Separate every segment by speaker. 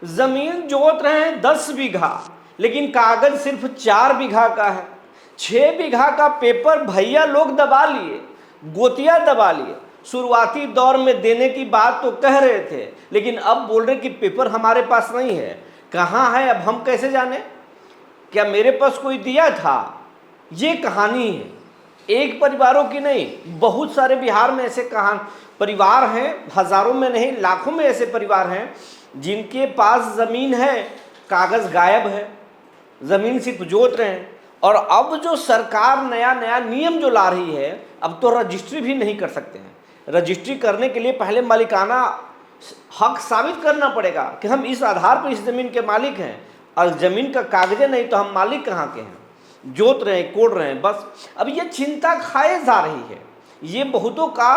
Speaker 1: जमीन जोत रहे हैं 10 बीघा, लेकिन कागज सिर्फ 4 बीघा का है। 6 बीघा का पेपर भैया लोग दबा लिए, गोतिया दबा लिए। शुरुआती दौर में देने की बात तो कह रहे थे, लेकिन अब बोल रहे कि पेपर हमारे पास नहीं है। कहाँ है अब हम कैसे जाने? क्या मेरे पास कोई दिया था? ये कहानी है, एक परिवारों की नहीं, बहुत सारे बिहार में ऐसे परिवार हैं, हजारों में नहीं लाखों में ऐसे परिवार हैं जिनके पास जमीन है, कागज गायब है, जमीन सिर्फ जोत रहे हैं। और अब जो सरकार नया नया नियम जो ला रही है, अब तो रजिस्ट्री भी नहीं कर सकते हैं। रजिस्ट्री करने के लिए पहले मालिकाना हक साबित करना पड़ेगा कि हम इस आधार पर इस जमीन के मालिक हैं, और जमीन का कागजे नहीं तो हम मालिक कहाँ के हैं? जोत रहे हैं, कोड़ रहे हैं बस। अब ये चिंता खाए जा रही है, ये बहुतों का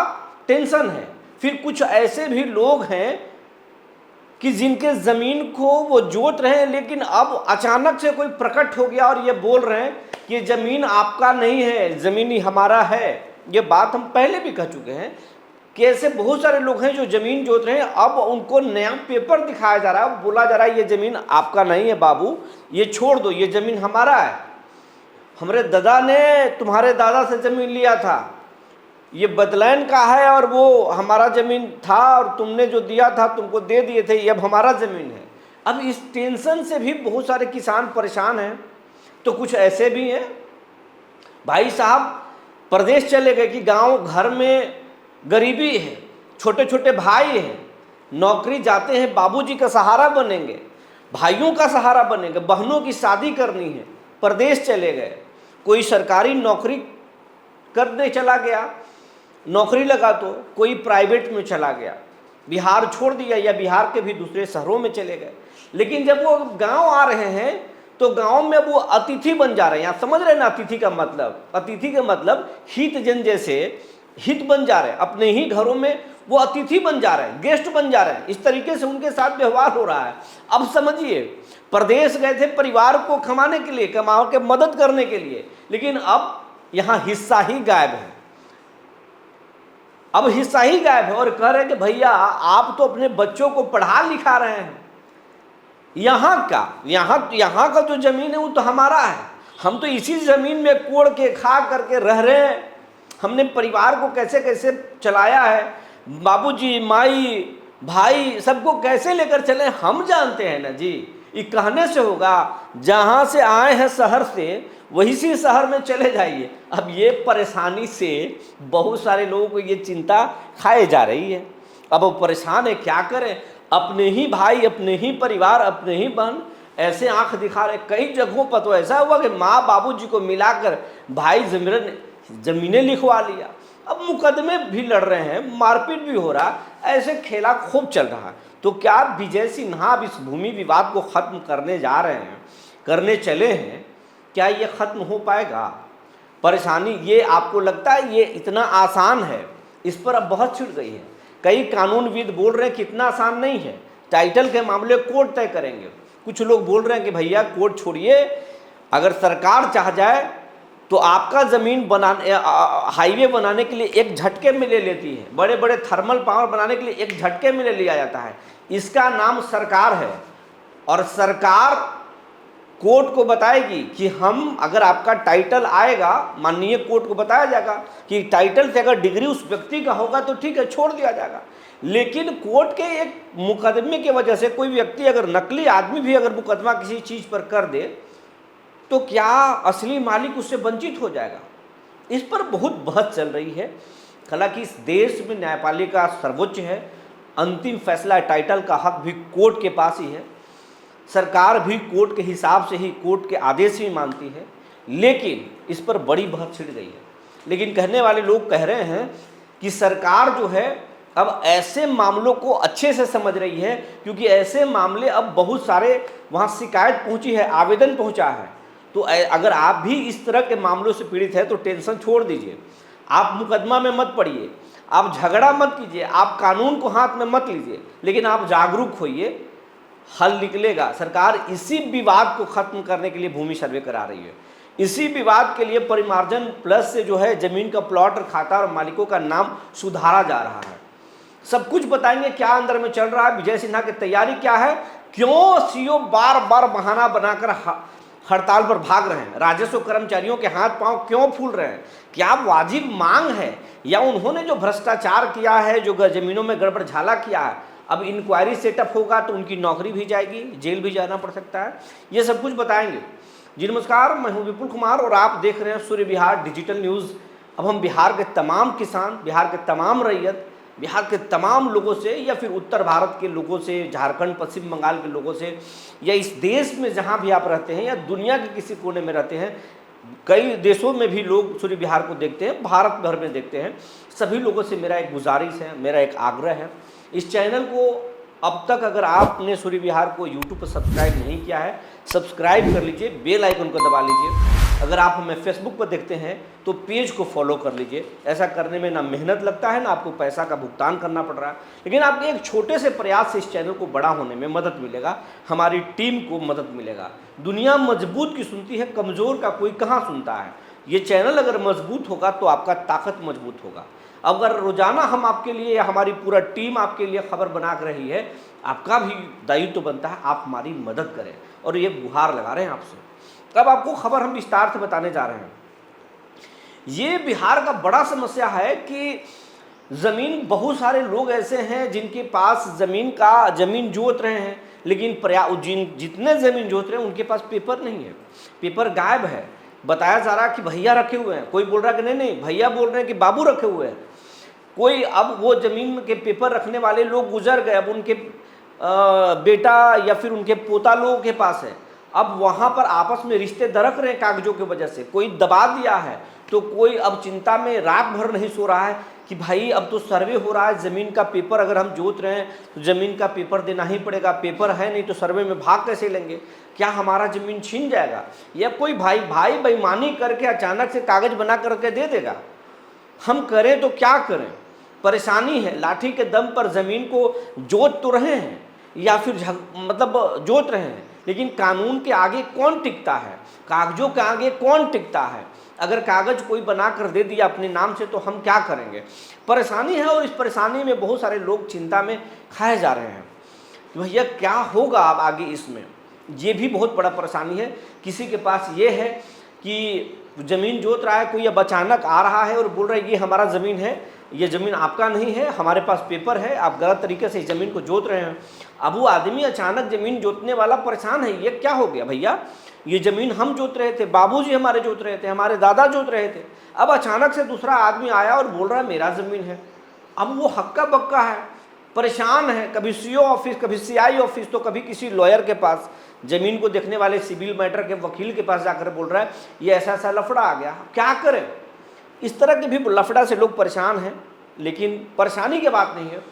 Speaker 1: टेंशन है। फिर कुछ ऐसे भी लोग हैं कि जिनके ज़मीन को वो जोत रहे हैं, लेकिन अब अचानक से कोई प्रकट हो गया और ये बोल रहे हैं कि ज़मीन आपका नहीं है, ज़मीन ही हमारा है। ये बात हम पहले भी कह चुके हैं कि ऐसे बहुत सारे लोग हैं जो ज़मीन जोत रहे हैं। अब उनको नया पेपर दिखाया जा रहा है, बोला जा रहा है ये ज़मीन आपका नहीं है बाबू, ये छोड़ दो, ये ज़मीन हमारा है। हमारे दादा ने तुम्हारे दादा से ज़मीन लिया था, ये बदलैन का है और वो हमारा ज़मीन था, और तुमने जो दिया था तुमको दे दिए थे, ये अब हमारा ज़मीन है। अब इस टेंशन से भी बहुत सारे किसान परेशान हैं। तो कुछ ऐसे भी हैं भाई साहब प्रदेश चले गए कि गांव घर में गरीबी है, छोटे छोटे भाई हैं, नौकरी जाते हैं, बाबूजी का सहारा बनेंगे, भाइयों का सहारा बनेंगे, बहनों की शादी करनी है, प्रदेश चले गए। कोई सरकारी नौकरी करने चला गया, नौकरी लगा, तो कोई प्राइवेट में चला गया, बिहार छोड़ दिया या बिहार के भी दूसरे शहरों में चले गए। लेकिन जब वो गांव आ रहे हैं तो गांव में वो अतिथि बन जा रहे हैं। यहाँ समझ रहे हैं ना अतिथि का मतलब? अतिथि का मतलब हित जन जैसे हित बन जा रहे हैं, अपने ही घरों में वो अतिथि बन जा रहे हैं, गेस्ट बन जा रहे हैं। इस तरीके से उनके साथ व्यवहार हो रहा है। अब समझिए, प्रदेश गए थे परिवार को कमाने के लिए, कमाओ के मदद करने के लिए, लेकिन अब यहाँ हिस्सा ही गायब है। अब हिस्सा ही गायब है और कह रहे हैं कि भैया आप तो अपने बच्चों को पढ़ा लिखा रहे हैं, यहाँ का जो जमीन है वो तो हमारा है, हम तो इसी जमीन में कोड़ के खा करके रह रहे हैं, हमने परिवार को कैसे कैसे चलाया है, बाबूजी माई भाई सबको कैसे लेकर चले हम जानते हैं ना जी। ये कहने से होगा, जहाँ से आए हैं शहर से वही सी शहर में चले जाइए। अब ये परेशानी से बहुत सारे लोगों को ये चिंता खाए जा रही है। अब वो परेशान है, क्या करें? अपने ही भाई, अपने ही परिवार, अपने ही बहन ऐसे आंख दिखा रहे। कई जगहों पर तो ऐसा हुआ कि माँ बाबूजी को मिलाकर भाई जमीनें लिखवा लिया। अब मुकदमे भी लड़ रहे हैं, मारपीट भी हो रहा, ऐसे खेला खूब चल रहा है। तो क्या विजय सिन्हा अब इस भूमि विवाद को खत्म करने जा रहे हैं, करने चले हैं? क्या ये खत्म हो पाएगा? परेशानी ये आपको लगता है ये इतना आसान है? इस पर अब बहुत छिड़ गई है। कई कानूनविद बोल रहे हैं कि इतना आसान नहीं है, टाइटल के मामले कोर्ट तय करेंगे। कुछ लोग बोल रहे हैं कि भैया कोर्ट छोड़िए, अगर सरकार चाह जाए तो आपका ज़मीन बनाने हाईवे बनाने के लिए एक झटके में ले लेती है, बड़े बड़े थर्मल पावर बनाने के लिए एक झटके में ले लिया जाता है। इसका नाम सरकार है, और सरकार कोर्ट को बताएगी कि हम, अगर आपका टाइटल आएगा, माननीय कोर्ट को बताया जाएगा कि टाइटल से अगर डिग्री उस व्यक्ति का होगा तो ठीक है, छोड़ दिया जाएगा। लेकिन कोर्ट के एक मुकदमे की वजह से कोई व्यक्ति, अगर नकली आदमी भी अगर मुकदमा किसी चीज़ पर कर दे, तो क्या असली मालिक उससे वंचित हो जाएगा? इस पर बहुत बहस चल रही है। हालांकि इस देश में न्यायपालिका सर्वोच्च है, अंतिम फैसला टाइटल का हक भी कोर्ट के पास ही है, सरकार भी कोर्ट के हिसाब से ही, कोर्ट के आदेश ही मानती है। लेकिन इस पर बड़ी बहस छिड़ गई है। लेकिन कहने वाले लोग कह रहे हैं कि सरकार जो है अब ऐसे मामलों को अच्छे से समझ रही है, क्योंकि ऐसे मामले अब बहुत सारे वहाँ शिकायत पहुँची है, आवेदन पहुँचा है। तो अगर आप भी इस तरह के मामलों से पीड़ित है तो टेंशन छोड़ दीजिए, आप मुकदमा में मत पड़िए, आप झगड़ा मत कीजिए, आप कानून को हाथ में मत लीजिए, लेकिन आप जागरूक होइए, हल निकलेगा। सरकार इसी विवाद को खत्म करने के लिए भूमि सर्वे करा रही है। इसी विवाद के लिए परिमार्जन प्लस से जो है जमीन का प्लॉट और खाता और मालिकों का नाम सुधारा जा रहा है। सब कुछ बताएंगे क्या अंदर में चल रहा है, विजय सिन्हा की तैयारी क्या है, क्यों सीओ बार बार बहाना बनाकर हड़ताल पर भाग रहे हैं? राजस्व कर्मचारियों के हाथ पांव क्यों फूल रहे हैं? क्या वाजिब मांग है, या उन्होंने जो भ्रष्टाचार किया है, जो जमीनों में गड़बड़ झाला किया है, अब इंक्वायरी सेटअप होगा तो उनकी नौकरी भी जाएगी, जेल भी जाना पड़ सकता है? ये सब कुछ बताएंगे। जी नमस्कार, मैं हूं विपुल कुमार और आप देख रहे हैं सूर्य बिहार डिजिटल न्यूज़। अब हम बिहार के तमाम किसान, बिहार के तमाम रैयत, बिहार के तमाम लोगों से, या फिर उत्तर भारत के लोगों से, झारखंड, पश्चिम बंगाल के लोगों से, या इस देश में जहाँ भी आप रहते हैं या दुनिया के किसी कोने में रहते हैं, कई देशों में भी लोग सूर्य बिहार को देखते हैं, भारत भर में देखते हैं, सभी लोगों से मेरा एक गुजारिश है, मेरा एक आग्रह है, इस चैनल को अब तक अगर आपने सूर्य बिहार को यूट्यूब पर सब्सक्राइब नहीं किया है, सब्सक्राइब कर लीजिए, बेल आइकन को दबा लीजिए। अगर आप हमें फेसबुक पर देखते हैं तो पेज को फॉलो कर लीजिए। ऐसा करने में ना मेहनत लगता है, ना आपको पैसा का भुगतान करना पड़ रहा है, लेकिन आपके एक छोटे से प्रयास से इस चैनल को बड़ा होने में मदद मिलेगा, हमारी टीम को मदद मिलेगा। दुनिया मजबूत की सुनती है, कमज़ोर का कोई कहाँ सुनता है। ये चैनल अगर मजबूत होगा तो आपका ताकत मजबूत होगा। अगर रोज़ाना हम आपके लिए या हमारी पूरा टीम आपके लिए खबर बना रही है, आपका भी दायित्व तो बनता है आप हमारी मदद करें, और ये गुहार लगा रहे हैं आपसे। अब आपको खबर हम विस्तार से बताने जा रहे हैं। ये बिहार का बड़ा समस्या है कि ज़मीन, बहुत सारे लोग ऐसे हैं जिनके पास ज़मीन जोत रहे हैं, लेकिन जितने ज़मीन जोत रहे हैं उनके पास पेपर नहीं है, पेपर गायब है। बताया जा रहा है कि भैया रखे हुए हैं, कोई बोल रहा है कि नहीं भैया बोल रहे हैं कि बाबू रखे हुए हैं। कोई, अब वो ज़मीन के पेपर रखने वाले लोग गुजर गए, अब उनके बेटा या फिर उनके पोता लोगों के पास है। अब वहाँ पर आपस में रिश्ते दरक रहे हैं कागजों की वजह से, कोई दबा दिया है, तो कोई अब चिंता में रात भर नहीं सो रहा है कि भाई अब तो सर्वे हो रहा है, ज़मीन का पेपर अगर हम जोत रहे हैं तो ज़मीन का पेपर देना ही पड़ेगा, पेपर है नहीं तो सर्वे में भाग कैसे लेंगे, क्या हमारा ज़मीन छीन जाएगा, या कोई भाई बेईमानी करके अचानक से कागज़ बना करके दे देगा। हम करें तो क्या करें, परेशानी है। लाठी के दम पर ज़मीन को जोत तो रहे हैं, या फिर जोत रहे हैं, लेकिन कानून के आगे कौन टिकता है, कागजों के आगे कौन टिकता है। अगर कागज कोई बना कर दे दिया अपने नाम से तो हम क्या करेंगे, परेशानी है। और इस परेशानी में बहुत सारे लोग चिंता में खाए जा रहे हैं, भैया क्या होगा अब आगे इसमें। ये भी बहुत बड़ा परेशानी है। किसी के पास ये है कि ज़मीन जोत रहा है, कोई अब अचानक आ रहा है और बोल रहा है ये हमारा ज़मीन है, ये ज़मीन आपका नहीं है, हमारे पास पेपर है, आप गलत तरीके से इस ज़मीन को जोत रहे हैं। अब वो आदमी अचानक ज़मीन जोतने वाला परेशान है, ये क्या हो गया भैया, ये ज़मीन हम जोत रहे थे, बाबूजी हमारे जोत रहे थे, हमारे दादा जोत रहे थे, अब अचानक से दूसरा आदमी आया और बोल रहा है मेरा ज़मीन है। अब वो हक्का बक्का है, परेशान है, कभी सीओ ऑफिस, कभी सीआई ऑफिस, तो कभी किसी लॉयर के पास, ज़मीन को देखने वाले सिविल मैटर के वकील के पास जाकर बोल रहा है ये ऐसा ऐसा लफड़ा आ गया, क्या करें। इस तरह के भी लफड़ा से लोग परेशान हैं, लेकिन परेशानी की बात नहीं है।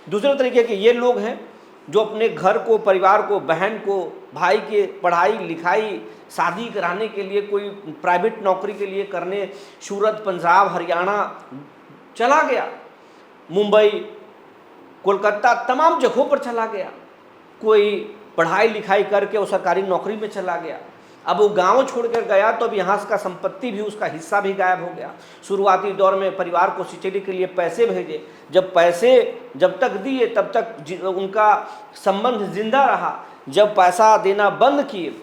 Speaker 1: दूसरे तरीके के ये लोग हैं जो अपने घर को, परिवार को, बहन को, भाई के पढ़ाई लिखाई, शादी कराने के लिए, कोई प्राइवेट नौकरी के लिए करने सूरत, पंजाब, हरियाणा चला गया, मुंबई, कोलकाता, तमाम जगहों पर चला गया। कोई पढ़ाई लिखाई करके वो सरकारी नौकरी में चला गया, अब वो गांव छोड़कर गया तो अब यहाँ का संपत्ति भी, उसका हिस्सा भी गायब हो गया। शुरुआती दौर में परिवार को सिंचाई के लिए पैसे भेजे, जब पैसे जब तक दिए तब तक उनका संबंध जिंदा रहा, जब पैसा देना बंद किए,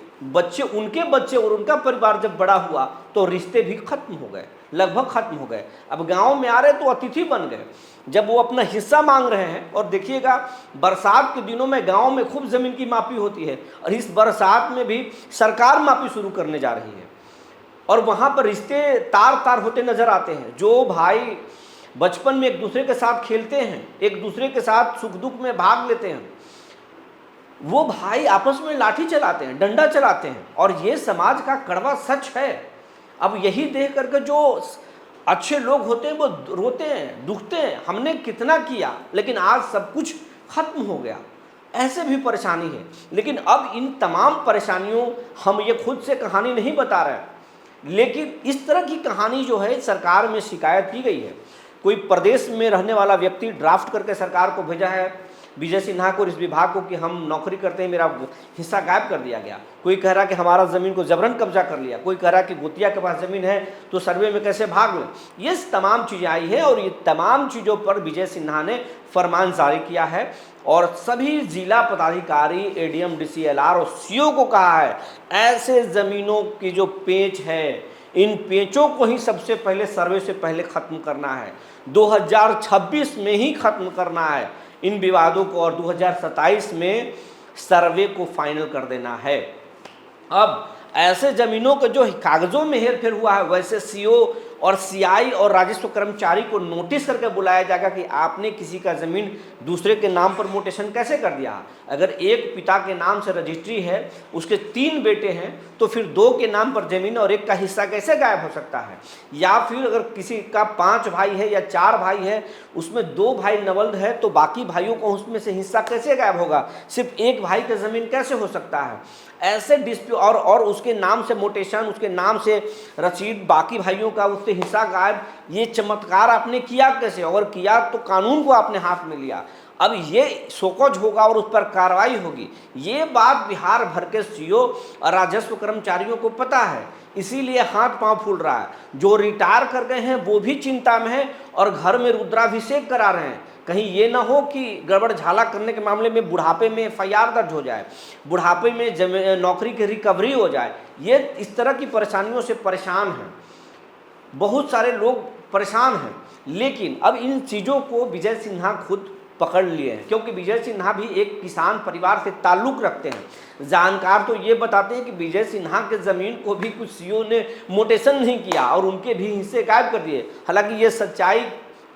Speaker 1: उनके बच्चे और उनका परिवार जब बड़ा हुआ तो रिश्ते भी खत्म हो गए, लगभग खत्म हो गए। अब गांव में आ रहे तो अतिथि बन गए, जब वो अपना हिस्सा मांग रहे हैं। और देखिएगा बरसात के दिनों में गांव में खूब ज़मीन की मापी होती है, और इस बरसात में भी सरकार मापी शुरू करने जा रही है, और वहाँ पर रिश्ते तार तार होते नजर आते हैं। जो भाई बचपन में एक दूसरे के साथ खेलते हैं, एक दूसरे के साथ सुख दुख में भाग लेते हैं, वो भाई आपस में लाठी चलाते हैं, डंडा चलाते हैं, और ये समाज का कड़वा सच है। अब यही देख करके जो अच्छे लोग होते हैं वो रोते हैं, दुखते हैं, हमने कितना किया लेकिन आज सब कुछ खत्म हो गया। ऐसे भी परेशानी है, लेकिन अब इन तमाम परेशानियों, हम ये खुद से कहानी नहीं बता रहे हैं, लेकिन इस तरह की कहानी जो है सरकार में शिकायत की गई है। कोई प्रदेश में रहने वाला व्यक्ति ड्राफ्ट करके सरकार को भेजा है विजय सिन्हा को और इस विभाग को कि हम नौकरी करते हैं, मेरा हिस्सा गायब कर दिया गया। कोई कह रहा कि हमारा ज़मीन को जबरन कब्जा कर लिया, कोई कह रहा कि गोतिया के पास ज़मीन है तो सर्वे में कैसे भाग लें। ये तमाम चीज़ें आई है और ये तमाम चीज़ों पर विजय सिन्हा ने फरमान जारी किया है और सभी जिला पदाधिकारी, एडीएम, डीसीएलआर और सीओ को कहा है ऐसे ज़मीनों की जो पेंच है, इन पेंचों को ही सबसे पहले सर्वे से पहले ख़त्म करना है, 2026 में ही ख़त्म करना है इन विवादों को और 2027 में सर्वे को फाइनल कर देना है। अब ऐसे ज़मीनों के जो कागज़ों में हेरफेर हुआ है, वैसे सीओ और सीआई और राजस्व कर्मचारी को नोटिस करके बुलाया जाएगा कि आपने किसी का ज़मीन दूसरे के नाम पर मोटेशन कैसे कर दिया। अगर एक पिता के नाम से रजिस्ट्री है, उसके 3 बेटे हैं, तो फिर 2 के नाम पर ज़मीन और 1 का हिस्सा कैसे गायब हो सकता है। या फिर अगर किसी का 5 भाई है या 4 भाई है, उसमें 2 भाई नवल्द है, तो बाकी भाइयों को उसमें से हिस्सा कैसे गायब होगा, सिर्फ 1 भाई का ज़मीन कैसे हो सकता है। ऐसे डिस्प्यूट और उसके नाम से मोटेशन, उसके नाम से रसीद, बाकी भाइयों का उससे हिस्सा गायब, ये चमत्कार आपने किया कैसे, और किया तो कानून को आपने हाथ में लिया। अब ये शोकज होगा और उस पर कार्रवाई होगी। ये बात बिहार भर के सीओ और राजस्व कर्मचारियों को पता है, इसीलिए हाथ पांव फूल रहा है। जो रिटायर कर गए हैं वो भी चिंता में है और घर में रुद्राभिषेक करा रहे हैं, कहीं ये ना हो कि गड़बड़ झाला करने के मामले में बुढ़ापे में एफआईआर दर्ज हो जाए, बुढ़ापे में नौकरी की रिकवरी हो जाए। ये इस तरह की परेशानियों से परेशान हैं, बहुत सारे लोग परेशान हैं। लेकिन अब इन चीज़ों को विजय सिन्हा खुद पकड़ लिए हैं, क्योंकि विजय सिन्हा भी एक किसान परिवार से ताल्लुक़ रखते हैं। जानकार तो ये बताते हैं कि विजय सिन्हा के ज़मीन को भी कुछ सीओ ने मोटेशन नहीं किया और उनके भी हिस्से गायब कर दिए। हालांकि ये सच्चाई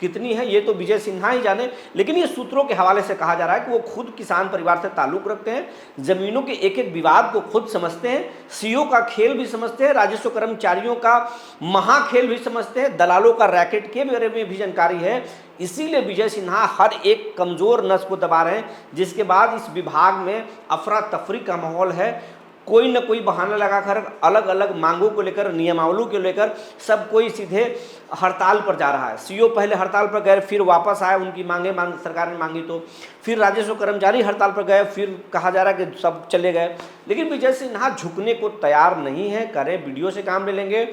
Speaker 1: कितनी है ये तो विजय सिन्हा ही जाने, लेकिन ये सूत्रों के हवाले से कहा जा रहा है कि वो खुद किसान परिवार से ताल्लुक़ रखते हैं, ज़मीनों के एक एक विवाद को खुद समझते हैं, सीओ का खेल भी समझते हैं, राजस्व कर्मचारियों का महाखेल भी समझते हैं, दलालों का रैकेट के बारे में भी जानकारी है। इसीलिए विजय सिन्हा हर एक कमज़ोर नस को दबा रहे हैं, जिसके बाद इस विभाग में अफरा तफरी का माहौल है। कोई न कोई बहाना लगाकर अलग अलग मांगों को लेकर, नियमावली को लेकर सब कोई सीधे हड़ताल पर जा रहा है। सीओ पहले हड़ताल पर गए, फिर वापस आए, उनकी मांगे सरकार ने मांगी तो फिर राजस्व कर्मचारी हड़ताल पर गए, फिर कहा जा रहा है कि सब चले गए। लेकिन विजय सिन्हा झुकने को तैयार नहीं है। करें वीडियो से काम ले लेंगे,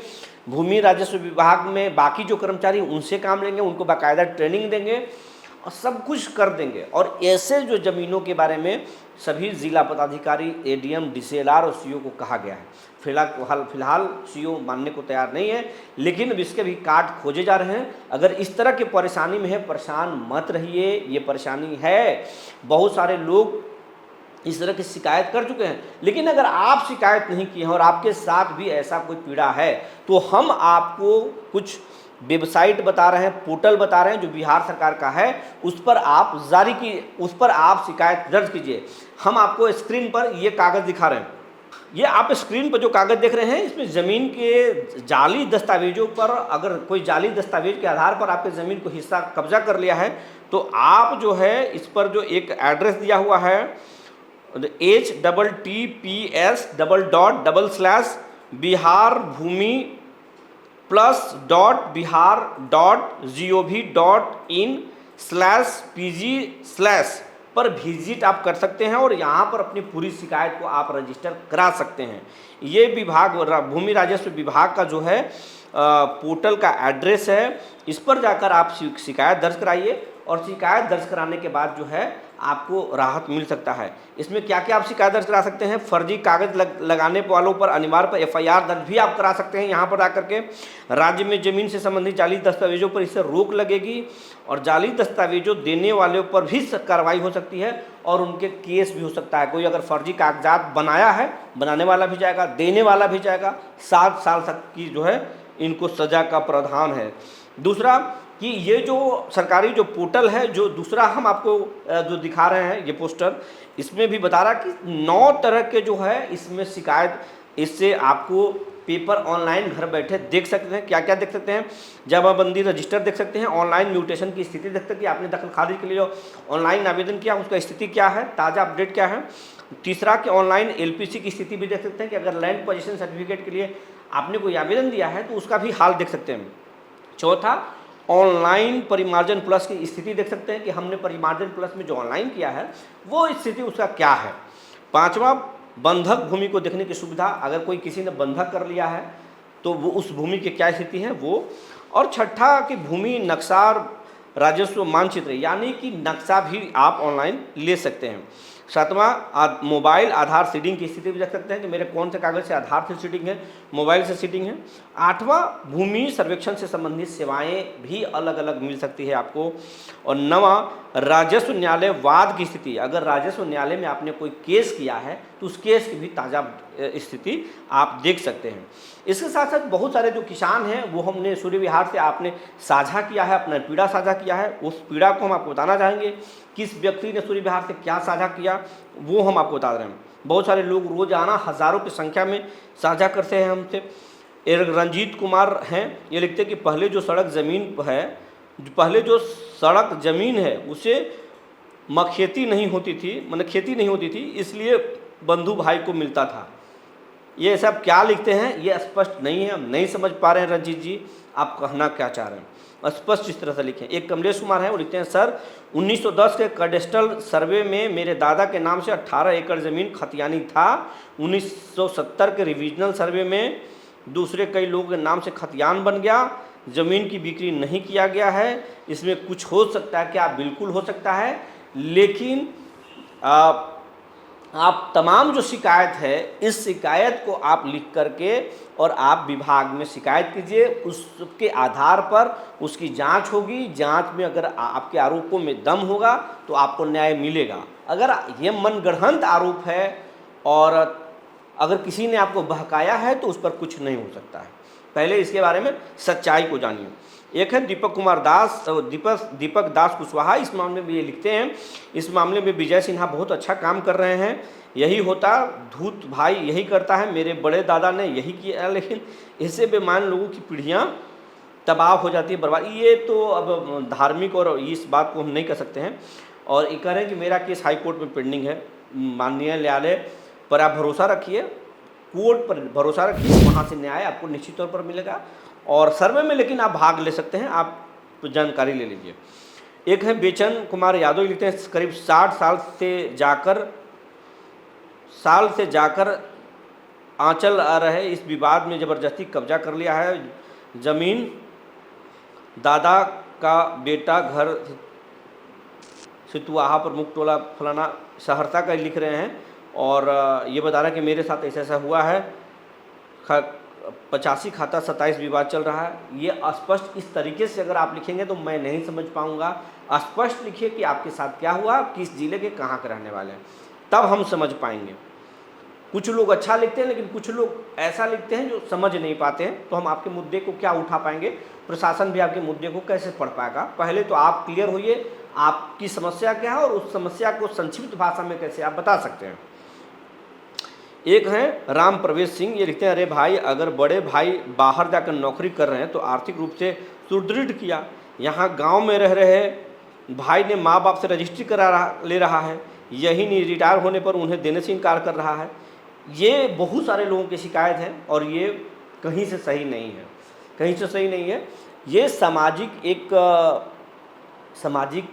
Speaker 1: भूमि राजस्व विभाग में बाकी जो कर्मचारी उनसे काम लेंगे, उनको बाकायदा ट्रेनिंग देंगे और सब कुछ कर देंगे। और ऐसे जो ज़मीनों के बारे में सभी जिला पदाधिकारी, एडीएम, डीसीएलआर और सीओ को कहा गया है। फिलहाल सीओ मानने को तैयार नहीं है, लेकिन इसके भी काट खोजे जा रहे हैं। अगर इस तरह की परेशानी में है, परेशान मत रहिए, ये परेशानी है। बहुत सारे लोग इस तरह की शिकायत कर चुके हैं, लेकिन अगर आप शिकायत नहीं किए हैं और आपके साथ भी ऐसा कोई पीड़ा है, तो हम आपको कुछ वेबसाइट बता रहे हैं, पोर्टल बता रहे हैं जो बिहार सरकार का है, उस पर आप शिकायत दर्ज कीजिए। हम आपको स्क्रीन पर ये कागज़ दिखा रहे हैं, ये आप स्क्रीन पर जो कागज़ देख रहे हैं, इसमें ज़मीन के जाली दस्तावेजों पर, अगर कोई जाली दस्तावेज के आधार पर आपके ज़मीन को हिस्सा कब्जा कर लिया है, तो आप जो है इस पर जो एक एड्रेस दिया हुआ है https://बिहार भूमि plus.bihar.gov.in/pg/ पर विजिट आप कर सकते हैं और यहाँ पर अपनी पूरी शिकायत को आप रजिस्टर करा सकते हैं। ये विभाग, भूमि राजस्व विभाग का जो है पोर्टल का एड्रेस है, इस पर जाकर आप शिकायत दर्ज कराइए और शिकायत दर्ज कराने के बाद जो है आपको राहत मिल सकता है। इसमें क्या क्या आप शिकायत दर्ज करा सकते हैं? फर्जी कागज़ लगाने वालों पर अनिवार्य पर एफआईआर दर्ज भी आप करा सकते हैं यहाँ पर आकर के। राज्य में ज़मीन से संबंधित जाली दस्तावेजों पर इससे रोक लगेगी और जाली दस्तावेजों देने वालों पर भी कार्रवाई हो सकती है और उनके केस भी हो सकता है। कोई अगर फर्जी कागजात बनाया है, बनाने वाला भी जाएगा, देने वाला भी जाएगा, 7 साल तक की जो है इनको सज़ा का प्रावधान है। दूसरा कि ये जो सरकारी जो पोर्टल है, जो दूसरा हम आपको जो दिखा रहे हैं ये पोस्टर, इसमें भी बता रहा कि 9 तरह के जो है इसमें शिकायत, इससे आपको पेपर ऑनलाइन घर बैठे देख सकते हैं। क्या क्या देख सकते हैं? जमाबंदी रजिस्टर देख सकते हैं, ऑनलाइन म्यूटेशन की स्थिति देख सकते हैं कि आपने दखल खारिज के लिए जो ऑनलाइन आवेदन किया उसका स्थिति क्या है, ताज़ा अपडेट क्या है। तीसरा कि ऑनलाइन एलपीसी की स्थिति भी देख सकते हैं कि अगर लैंड पोजीशन सर्टिफिकेट के लिए आपने कोई आवेदन दिया है तो उसका भी हाल देख सकते हैं। चौथा, ऑनलाइन परिमार्जन प्लस की स्थिति देख सकते हैं कि हमने परिमार्जन प्लस में जो ऑनलाइन किया है वो स्थिति उसका क्या है। पांचवा, बंधक भूमि को देखने की सुविधा, अगर कोई किसी ने बंधक कर लिया है तो वो उस भूमि की क्या स्थिति है वो। और छठा कि भूमि नक्शा राजस्व मानचित्र, यानी कि नक्शा भी आप ऑनलाइन ले सकते हैं। सातवां, मोबाइल आधार सीडिंग की स्थिति भी देख सकते हैं कि मेरे कौन से कागज़ से आधार से सीडिंग है, मोबाइल से सीडिंग है। आठवां, भूमि सर्वेक्षण से संबंधित सेवाएं भी अलग अलग मिल सकती है आपको। और नवां, राजस्व न्यायालय वाद की स्थिति, अगर राजस्व न्यायालय में आपने कोई केस किया है तो उस केस की भी ताज़ा स्थिति आप देख सकते हैं। इसके साथ साथ बहुत सारे जो किसान हैं वो हमने सूर्य विहार से आपने साझा किया है, अपना पीड़ा साझा किया है, उस पीड़ा को हम आपको बताना चाहेंगे। किस व्यक्ति ने सूर्य विहार से क्या साझा किया वो हम आपको बता रहे हैं। बहुत सारे लोग रोजाना हज़ारों की संख्या में साझा करते हैं हमसे। रंजीत कुमार हैं, ये लिखते हैं कि पहले जो सड़क ज़मीन है उसे खेती नहीं होती थी, इसलिए बंधु भाई को मिलता था। ये सब क्या लिखते हैं ये स्पष्ट नहीं है, हम नहीं समझ पा रहे हैं रंजीत जी आप कहना क्या चाह रहे हैं, स्पष्ट इस तरह से लिखें। एक कमलेश कुमार है, वो लिखते हैं सर 1910 के कैडेस्ट्रल सर्वे में मेरे दादा के नाम से 18 एकड़ ज़मीन खतियानी था। 1970 के रिविजनल सर्वे में दूसरे कई लोगों के नाम से खतियान बन गया। ज़मीन की बिक्री नहीं किया गया है, इसमें कुछ हो सकता है क्या? बिल्कुल हो सकता है, लेकिन आप तमाम जो शिकायत है इस शिकायत को आप लिख करके और आप विभाग में शिकायत कीजिए, उसके आधार पर उसकी जांच होगी। जांच में अगर आपके आरोपों में दम होगा तो आपको न्याय मिलेगा। अगर ये मनगढ़ंत आरोप है और अगर किसी ने आपको बहकाया है तो उस पर कुछ नहीं हो सकता है। पहले इसके बारे में सच्चाई को जानिए। एक है दीपक दास कुशवाहा, इस मामले में ये लिखते हैं, इस मामले में विजय सिन्हा बहुत अच्छा काम कर रहे हैं, यही होता धूत भाई यही करता है, मेरे बड़े दादा ने यही किया, लेकिन इससे बेमान लोगों की पीढ़ियाँ तबाह हो जाती है, बर्बाद। ये तो अब धार्मिक और इस बात को हम नहीं कर सकते हैं। और ये कह रहे हैं कि मेरा केस हाई कोर्ट में पेंडिंग है, माननीय न्यायालय पर आप भरोसा रखिए, कोर्ट पर भरोसा रखिए, वहाँ से न्याय आपको निश्चित तौर पर मिलेगा। और सर्वे में लेकिन आप भाग ले सकते हैं, आप जानकारी ले लीजिए। एक है बेचन कुमार यादव, लिखते हैं करीब 60 साल से जाकर आंचल आ रहे इस विवाद में ज़बरदस्ती कब्जा कर लिया है ज़मीन, दादा का बेटा घर सितुआहा प्रमुख टोला फलाना सहरसा का लिख रहे हैं और ये बता रहे हैं कि मेरे साथ ऐसा हुआ है, 85 खाता 27 विवाद चल रहा है। ये अस्पष्ट इस तरीके से अगर आप लिखेंगे तो मैं नहीं समझ पाऊंगा। स्पष्ट लिखिए कि आपके साथ क्या हुआ, किस जिले के कहाँ के रहने वाले हैं, तब हम समझ पाएंगे। कुछ लोग अच्छा लिखते हैं लेकिन कुछ लोग ऐसा लिखते हैं जो समझ नहीं पाते हैं, तो हम आपके मुद्दे को क्या उठा पाएंगे, प्रशासन भी आपके मुद्दे को कैसे पढ़ पाएगा। पहले तो आप क्लियर होइए आपकी समस्या क्या है और उस समस्या को संक्षिप्त भाषा में कैसे आप बता सकते हैं। एक हैं राम प्रवेश सिंह, ये लिखते हैं अरे भाई अगर बड़े भाई बाहर जाकर नौकरी कर रहे हैं तो आर्थिक रूप से सुदृढ़ किया, यहाँ गांव में रह रहे भाई ने माँ बाप से रजिस्ट्री ले रहा है, यही नहीं रिटायर होने पर उन्हें देने से इनकार कर रहा है। ये बहुत सारे लोगों की शिकायत है और ये कहीं से सही नहीं है, ये सामाजिक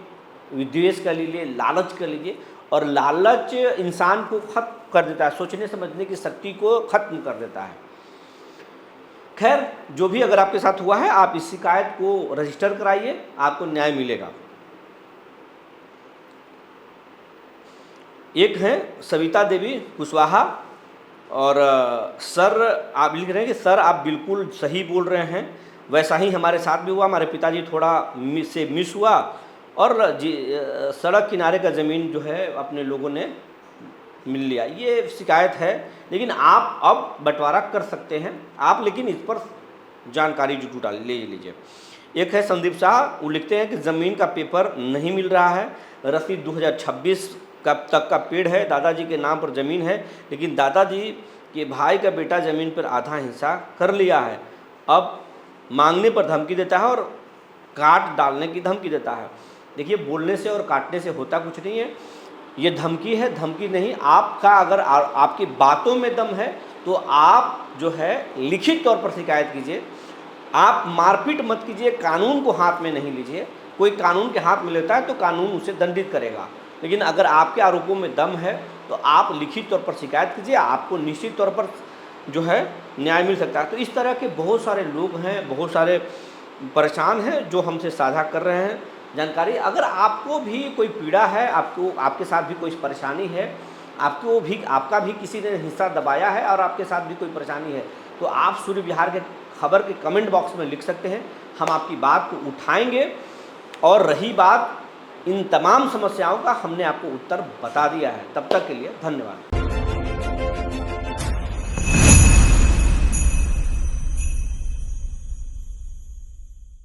Speaker 1: विद्वेष कर लीजिए, लालच कर लीजिए, और लालच इंसान को खत्म कर देता है, सोचने समझने की शक्ति को खत्म कर देता है। खैर जो भी अगर आपके साथ हुआ है आप इस शिकायत को रजिस्टर कराइए, आपको न्याय मिलेगा। एक है सविता देवी कुशवाहा और सर आप लिख रहे हैं कि सर आप बिल्कुल सही बोल रहे हैं, वैसा ही हमारे साथ भी हुआ, हमारे पिताजी थोड़ा मिस हुआ और सड़क किनारे का ज़मीन जो है अपने लोगों ने मिल लिया। ये शिकायत है, लेकिन आप अब बंटवारा कर सकते हैं आप, लेकिन इस पर जानकारी जुटा ले लीजिए। एक है संदीप शाह, वो लिखते हैं कि ज़मीन का पेपर नहीं मिल रहा है, रसीद 2026 तक का पेड़ है, दादाजी के नाम पर ज़मीन है, लेकिन दादाजी के भाई का बेटा ज़मीन पर आधा हिस्सा कर लिया है, अब मांगने पर धमकी देता है और काट डालने की धमकी देता है। देखिए बोलने से और काटने से होता कुछ नहीं है, ये धमकी है, धमकी नहीं। आपका अगर आपकी बातों में दम है तो आप जो है लिखित तौर पर शिकायत कीजिए आप मारपीट मत कीजिए, कानून को हाथ में नहीं लीजिए। कोई कानून के हाथ में लेता है तो कानून उसे दंडित करेगा, लेकिन अगर आपके आरोपों में दम है तो आप लिखित तौर पर शिकायत कीजिए, आपको निश्चित तौर पर जो है न्याय मिल सकता है। तो इस तरह के बहुत सारे लोग हैं, बहुत सारे परेशान हैं जो हमसे साझा कर रहे हैं जानकारी। अगर आपको भी कोई पीड़ा है, आपको आपके साथ भी कोई परेशानी है, आपका भी किसी ने हिस्सा दबाया है और आपके साथ भी कोई परेशानी है, तो आप सूर्य विहार के खबर के कमेंट बॉक्स में लिख सकते हैं, हम आपकी बात को उठाएंगे। और रही बात इन तमाम समस्याओं का, हमने आपको उत्तर बता दिया है। तब तक के लिए धन्यवाद।